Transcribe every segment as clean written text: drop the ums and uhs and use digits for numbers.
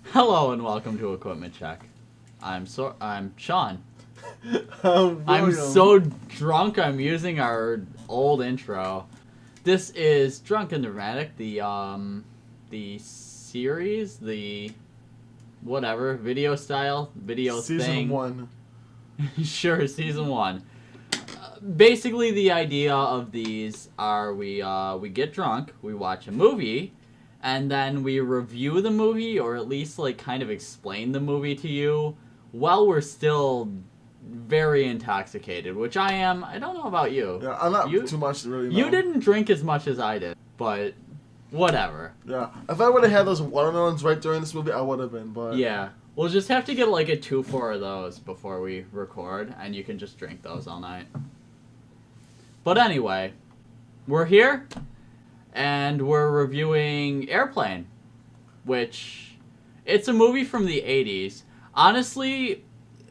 Hello and welcome to Equipment Check. I'm Sean. William. I'm so drunk I'm using our old intro. This is Drunk and Dramatic, the series, the whatever, video Season thing. 1. Sure, season 1. Basically the idea of these are we get drunk, we watch a movie, and then we review the movie, or at least like kind of explain the movie to you while we're still very intoxicated, which I am. I don't know about you. Yeah, I'm not too much really. No. You didn't drink as much as I did, but whatever. Yeah, if I would have had those watermelons right during this movie, I would have been. But yeah, we'll just have to get like a 2-4 of those before we record, and you can just drink those all night. But anyway, we're here, and we're reviewing Airplane, which it's a movie from the 80s. Honestly,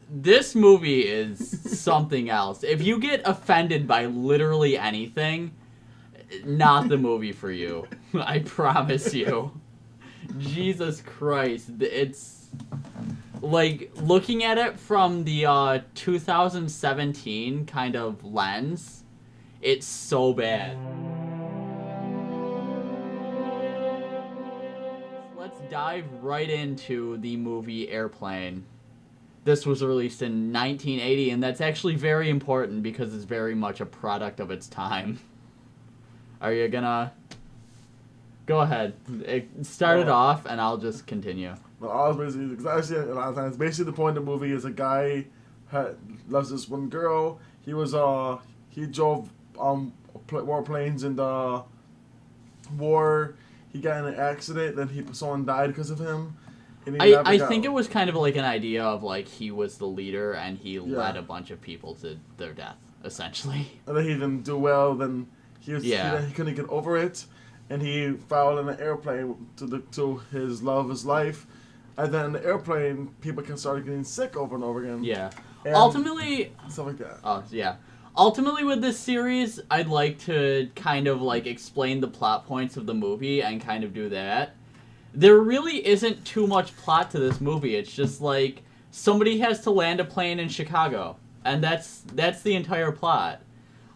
this movie is something else. If you get offended by literally anything, not the movie for you. I promise you. Jesus Christ. It's like looking at it from the 2017 kind of lens. It's so bad. Let's dive right into the movie Airplane. This was released in 1980, and that's actually very important because it's very much a product of its time. Are you gonna... Go ahead. Start it off, and I'll just continue. Well, I was basically, because I see it a lot of times. Basically, the point of the movie is a guy loves this one girl. He drove warplanes in the war. He got in an accident, then someone died because of him. I think it was kind of like an idea of like he was the leader and he led a bunch of people to their death, essentially. And then he didn't do well. Then he couldn't get over it, and he fell in an airplane to his love of his life. And then the airplane, people can start getting sick over and over again. Yeah. And ultimately, stuff like that. Oh yeah. Ultimately, with this series, I'd like to kind of like explain the plot points of the movie and kind of do that. There really isn't too much plot to this movie. It's just like somebody has to land a plane in Chicago, and that's the entire plot.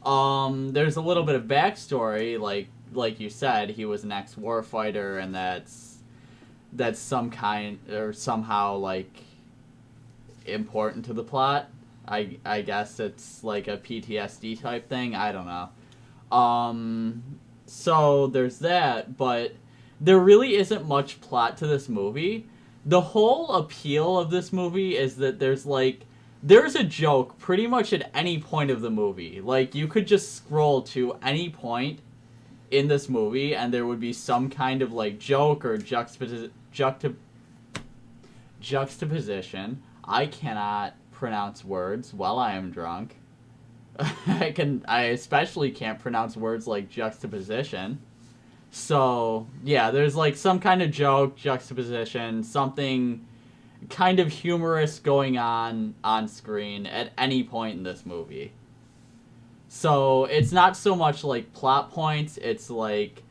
There's a little bit of backstory, like you said, he was an ex-war fighter, and that's some kind or somehow like important to the plot. I guess it's like a PTSD type thing. I don't know. So there's that, but there really isn't much plot to this movie. The whole appeal of this movie is that there's a joke pretty much at any point of the movie. Like, you could just scroll to any point in this movie and there would be some kind of like joke or juxtaposition. I cannot pronounce words while I am drunk. I especially can't pronounce words like juxtaposition. So, yeah, there's like some kind of joke, juxtaposition, something kind of humorous going on screen at any point in this movie. So, it's not so much like plot points, it's like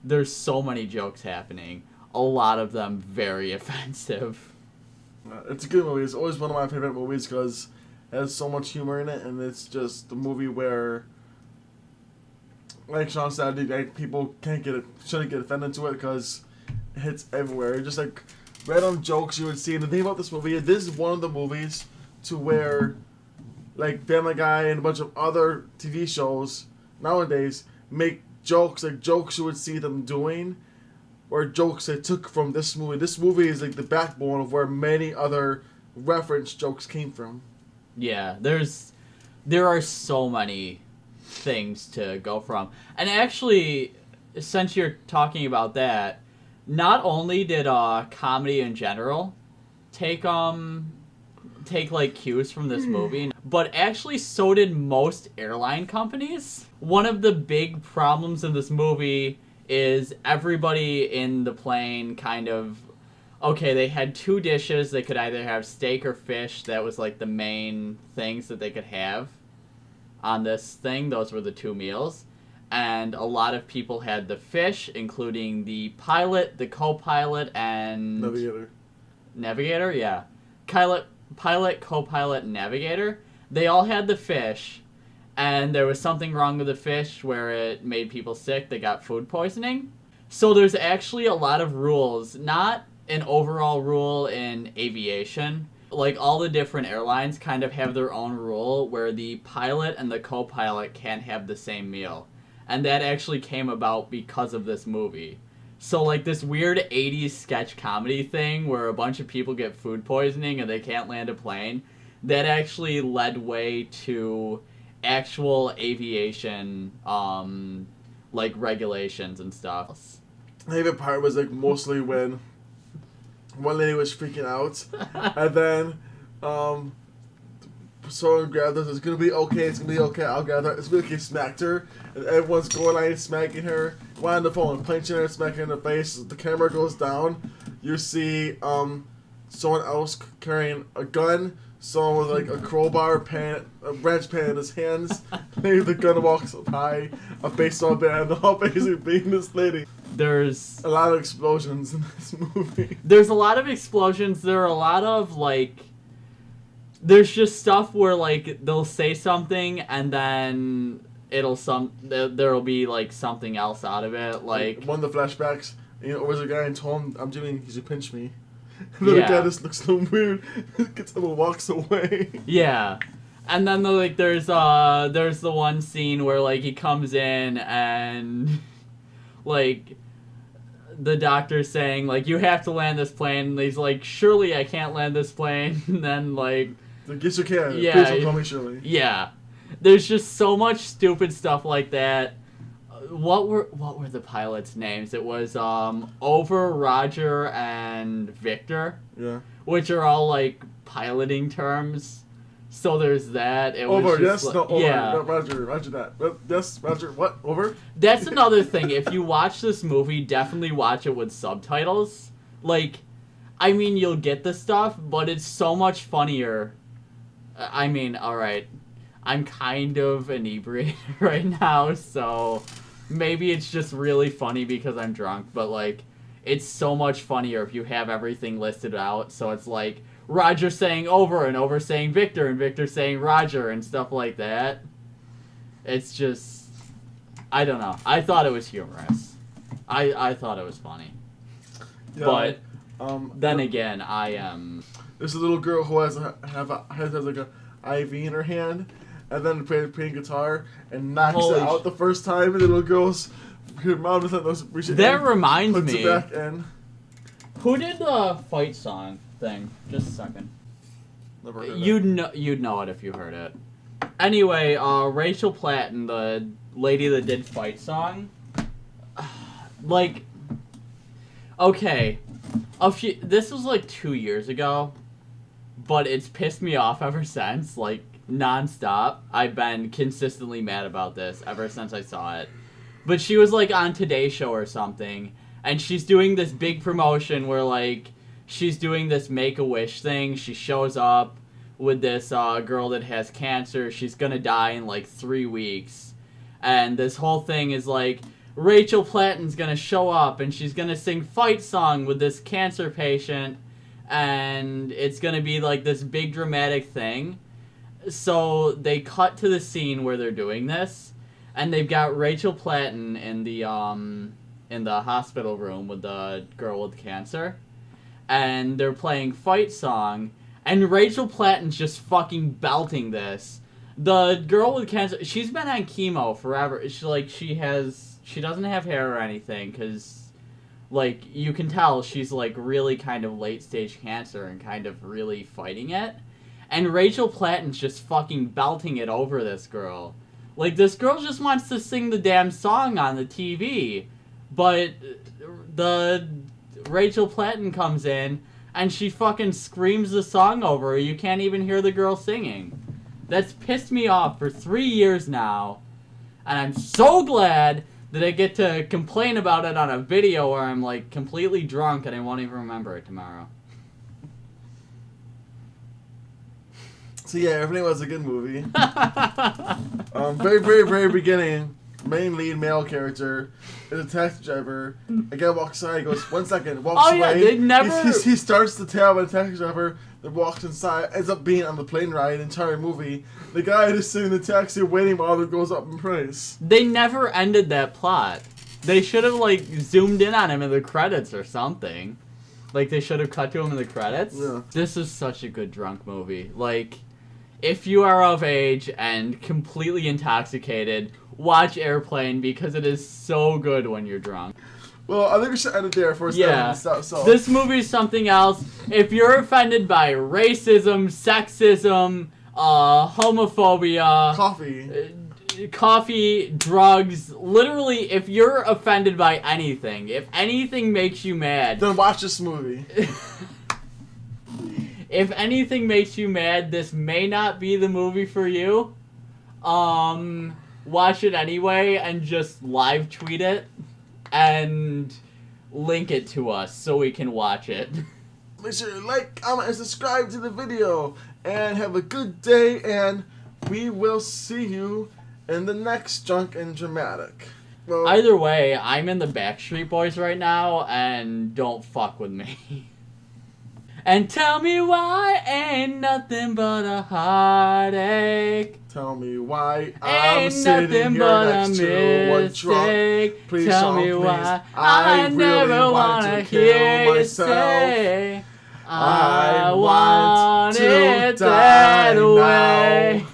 there's so many jokes happening. A lot of them very offensive. It's a good movie. It's always one of my favorite movies because it has so much humor in it, and it's just the movie where, like Sean said, like, people shouldn't get offended to it because it hits everywhere. Just like random jokes you would see. And the thing about this movie, this is one of the movies to where, like Family Guy and a bunch of other TV shows nowadays make jokes you would see them doing. Or jokes they took from this movie. This movie is like the backbone of where many other reference jokes came from. Yeah, there are so many things to go from. And actually, since you're talking about that, not only did comedy in general take like cues from this movie, but actually so did most airline companies. One of the big problems in this movie is everybody in the plane kind of, okay, they had 2 dishes. They could either have steak or fish. That was like the main things that they could have on this thing. Those were the 2 meals. And a lot of people had the fish, including the pilot, the co-pilot, and... navigator, yeah. Pilot, co-pilot, navigator. They all had the fish, and there was something wrong with the fish where it made people sick. They got food poisoning. So there's actually a lot of rules, not an overall rule in aviation. Like, all the different airlines kind of have their own rule where the pilot and the co-pilot can't have the same meal. And that actually came about because of this movie. So, like, this weird 80s sketch comedy thing where a bunch of people get food poisoning and they can't land a plane, that actually led way to actual aviation, like, regulations and stuff. My favorite part was, like, mostly when one lady was freaking out, and then, someone grabbed her, it's gonna be okay, I'll grab her, it's gonna be okay, smacked her, and everyone's going out and smacking her, one on the phone, punching her, smacking her in the face, the camera goes down, you see, someone else carrying a gun, someone with, like, a crowbar pan, a branch pan in his hands, maybe the gun walks up high, a baseball bat, and they're all basically beating this lady. There's a lot of explosions in this movie. There's a lot of explosions. There are a lot of, like, there's just stuff where, like, they'll say something and then there'll be, like, something else out of it. Like, one of the flashbacks, you know, was a guy and told him, I'm doing, he should pinch me. And then the guy just looks so weird, gets up and walks away. Yeah. And then, there's the one scene where, like, he comes in and, like, the doctor's saying, like, you have to land this plane. And he's like, surely I can't land this plane. And then, like... Yes, you can. Yeah. Please don't call me Shirley. Yeah. There's just so much stupid stuff like that. What were the pilots' names? It was, Over, Roger, and Victor. Yeah. Which are all, like, piloting terms. So there's that. It over, was just yes, like, no, over, yeah. no, Roger that. Yes, Roger, what, over? That's another thing. If you watch this movie, definitely watch it with subtitles. Like, I mean, you'll get the stuff, but it's so much funnier. I mean, alright, I'm kind of inebriated right now, so maybe it's just really funny because I'm drunk, but, like, it's so much funnier if you have everything listed out, so it's like, Roger saying over and over saying Victor and Victor saying Roger and stuff like that. It's just, I don't know. I thought it was humorous. I thought it was funny. Yeah, but then again, I am. There's a little girl who has like a IV in her hand, and then playing guitar and knocks it out the first time, and the little girl's her mom doesn't reach it. That reminds puts me. It back in. Who did the fight song thing? Just a second. Never heard You'd know it if you heard it. Anyway, Rachel Platten, the lady that did fight song, like, okay, this was like 2 years ago, but it's pissed me off ever since, like, nonstop. I've been consistently mad about this ever since I saw it. But she was, like, on Today Show or something, and she's doing this big promotion where, like, she's doing this Make-A-Wish thing. She shows up with this girl that has cancer. She's gonna die in, like, 3 weeks. And this whole thing is, like, Rachel Platten's gonna show up, and she's gonna sing Fight Song with this cancer patient, and it's gonna be, like, this big dramatic thing. So they cut to the scene where they're doing this, and they've got Rachel Platten in the hospital room with the girl with cancer, and they're playing Fight Song, and Rachel Platten's just fucking belting this. The girl with cancer, she's been on chemo forever. She doesn't have hair or anything, because, like, you can tell she's, like, really kind of late-stage cancer and kind of really fighting it. And Rachel Platten's just fucking belting it over this girl. Like, this girl just wants to sing the damn song on the TV. But the Rachel Platten comes in, and she fucking screams the song over her. You can't even hear the girl singing. That's pissed me off for 3 years now. And I'm so glad that I get to complain about it on a video where I'm, like, completely drunk and I won't even remember it tomorrow. So yeah, everything was a good movie. Very, very, very beginning, main lead male character is a taxi driver. A guy walks inside, goes 1 second, walks Oh, yeah, away. they never- He starts the tale about a taxi driver that walks inside, ends up being on the plane ride the entire movie. The guy is sitting in the taxi waiting while it goes up in price. They never ended that plot. They should have, like, zoomed in on him in the credits or something. Like, they should have cut to him in the credits. Yeah. This is such a good drunk movie. Like, if you are of age and completely intoxicated, watch Airplane because it is so good when you're drunk. Well, I think we should end it there for a Yeah. second. So. This movie's something else. If you're offended by racism, sexism, homophobia, coffee, drugs, literally, if you're offended by anything, if anything makes you mad, then watch this movie. if anything makes you mad, this may not be the movie for you. Watch it anyway and just live tweet it and link it to us so we can watch it. Make sure to like, comment, and subscribe to the video. And have a good day, and we will see you in the next Drunk and Dramatic. Well, Either way, I'm in the Backstreet Boys right now, and don't fuck with me. And tell me why ain't nothing but a heartache. tell me why I'm Ain't sitting nothing here but a next to one drunk. mistake. Please, Tell song, me please. why I never really want wanna to kill hear you myself. say I want to it die that way. now.